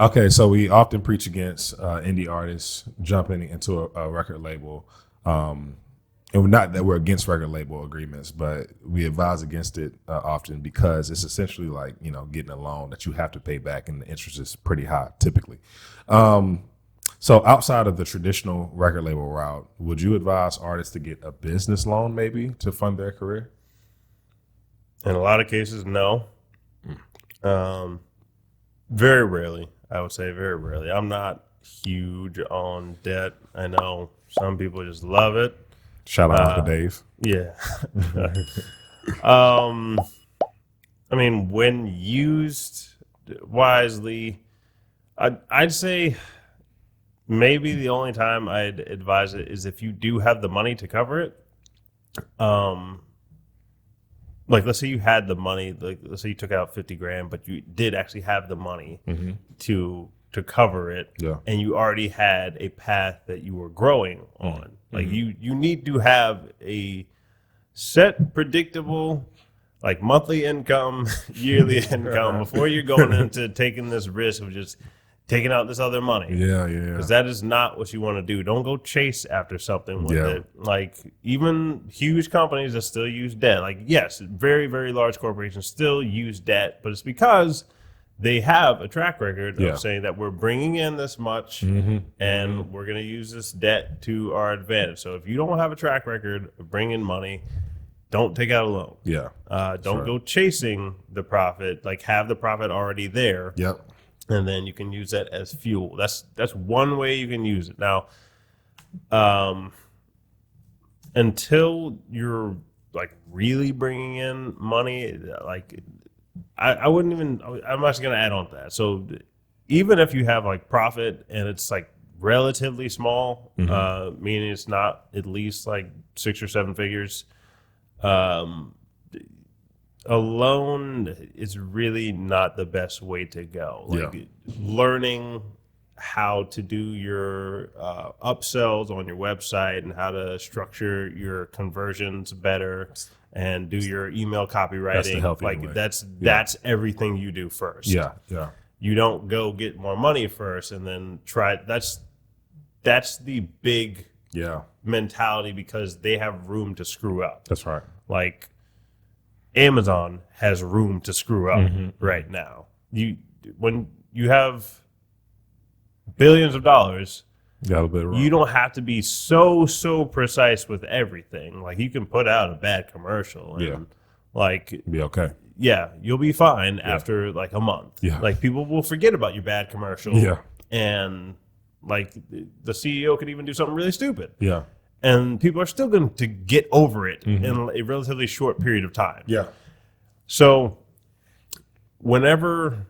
Okay, so we often preach against indie artists jumping into a record label. And not that we're against record label agreements, but we advise against it often because it's essentially like, getting a loan that you have to pay back, and the interest is pretty high typically. So outside of the traditional record label route, would you advise artists to get a business loan maybe to fund their career? In a lot of cases, no. Very rarely, I would say very rarely. I'm not huge on debt. I know some people just love it. Shout out to Dave. Yeah. I mean, when used wisely, I'd say maybe the only time I'd advise it is if you do have the money to cover it. Like, let's say you had the money, like let's say you took out 50 grand, but you did actually have the money to cover it, and you already had a path that you were growing on. Like you need to have a set, predictable, like monthly income, yearly income before you're going into taking this risk of just taking out this other money. Yeah. Because that is not what you want to do. Don't go chase after something with it. Like, even huge companies that still use debt. Like, yes, very, very large corporations still use debt, but it's because they have a track record of saying that we're bringing in this much and we're going to use this debt to our advantage. So if you don't have a track record of bringing money, don't take out a loan. Don't go chasing the profit. Like, have the profit already there. And then you can use that as fuel. That's one way you can use it. Now, until you're like really bringing in money, like I wouldn't even. I'm actually going to add on to that. So even if you have like profit and it's like relatively small, meaning it's not at least like 6 or 7 figures, a loan is really not the best way to go. Like, learning how to do your upsells on your website and how to structure your conversions better and do your email copywriting. That's everything you do first. You don't go get more money first and then try. That's the big mentality, because they have room to screw up. That's right. Like, Amazon has room to screw up right now. When you have billions of dollars, you don't have to be so precise with everything. Like, you can put out a bad commercial and like be okay. Yeah, you'll be fine after like a month. Like, people will forget about your bad commercial. And like the CEO could even do something really stupid. And people are still going to get over it in a relatively short period of time. So whenever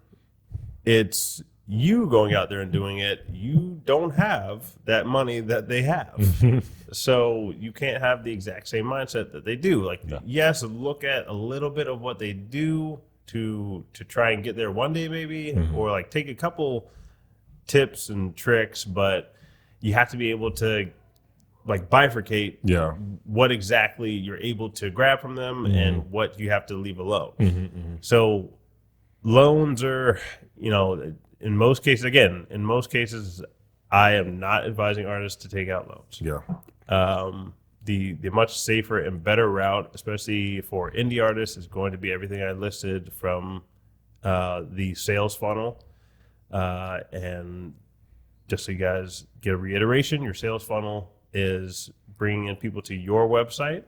it's you going out there and doing it, you don't have that money that they have. So you can't have the exact same mindset that they do. Like, yes, look at a little bit of what they do to try and get there one day maybe, or like take a couple tips and tricks, but you have to be able to like bifurcate what exactly you're able to grab from them and what you have to leave alone. So loans are, in most cases, I am not advising artists to take out loans. The much safer and better route, especially for indie artists, is going to be everything I listed from the sales funnel. And just so you guys get a reiteration, your sales funnel is bringing in people to your website,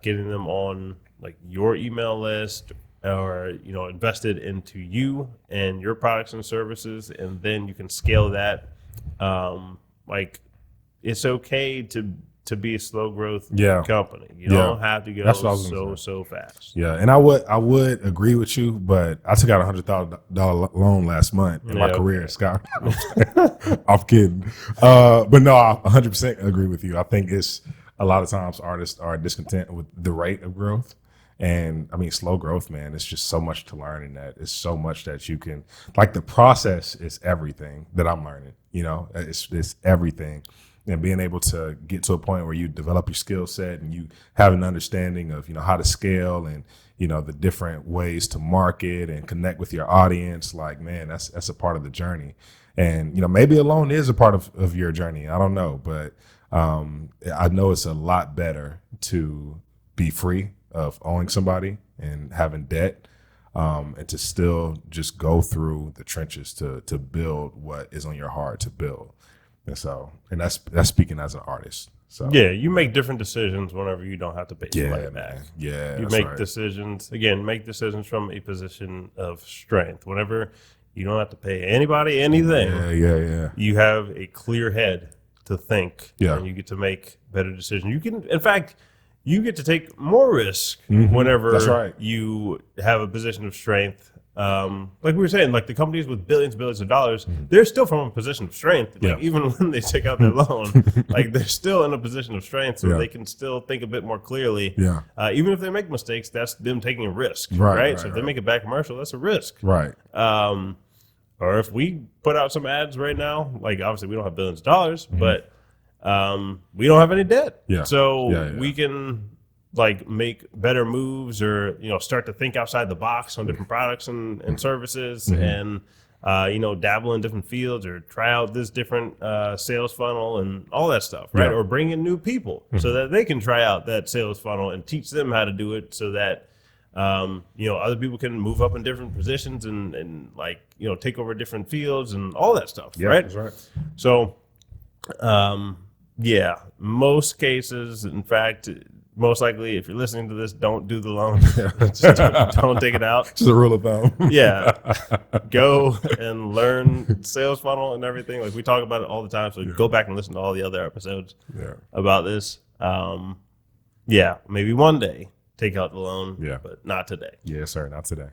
getting them on like your email list, or invested into you and your products and services, and then you can scale that. Like, it's okay to be a slow growth company. You don't have to go so fast. And I would agree with you, but I took out $100,000 loan last month in my career, Scott. I'm kidding. But no, I 100% agree with you. I think it's a lot of times artists are discontent with the rate of growth. And I mean, slow growth, man, it's just so much to learn in that. It's so much that you can, like, the process is everything that I'm learning, it's everything. and being able to get to a point where you develop your skill set and you have an understanding of, how to scale and, the different ways to market and connect with your audience. Like, man, that's a part of the journey. And, maybe a loan is a part of your journey. I don't know, but I know it's a lot better to be free of owing somebody and having debt, and to still just go through the trenches to build what is on your heart to build. And that's speaking as an artist. So yeah, you make different decisions whenever you don't have to pay somebody back. Yeah, you make decisions from a position of strength. Whenever you don't have to pay anybody anything. Yeah. You have a clear head to think. Yeah. And you get to make better decisions. You can, in fact, you get to take more risk whenever you have a position of strength. Like we were saying, like the companies with billions and billions of dollars, they're still from a position of strength. Like even when they take out their loan, like they're still in a position of strength, so they can still think a bit more clearly. Yeah. Even if they make mistakes, that's them taking a risk, right? So if they make a bad commercial, that's a risk, right? Or if we put out some ads right now, like obviously we don't have billions of dollars, but we don't have any debt, so we can like make better moves or start to think outside the box on different products and services and dabble in different fields or try out this different sales funnel and all that stuff, right? Or bring in new people so that they can try out that sales funnel and teach them how to do it so that other people can move up in different positions and like take over different fields and all that stuff, right? That's right. So most cases, in fact, most likely, if you're listening to this, don't do the loan. Just don't take it out. Just a rule of thumb. Yeah. Go and learn sales funnel and everything. Like we talk about it all the time. So go back and listen to all the other episodes about this. Maybe one day take out the loan, but not today. Yes, sir. Not today.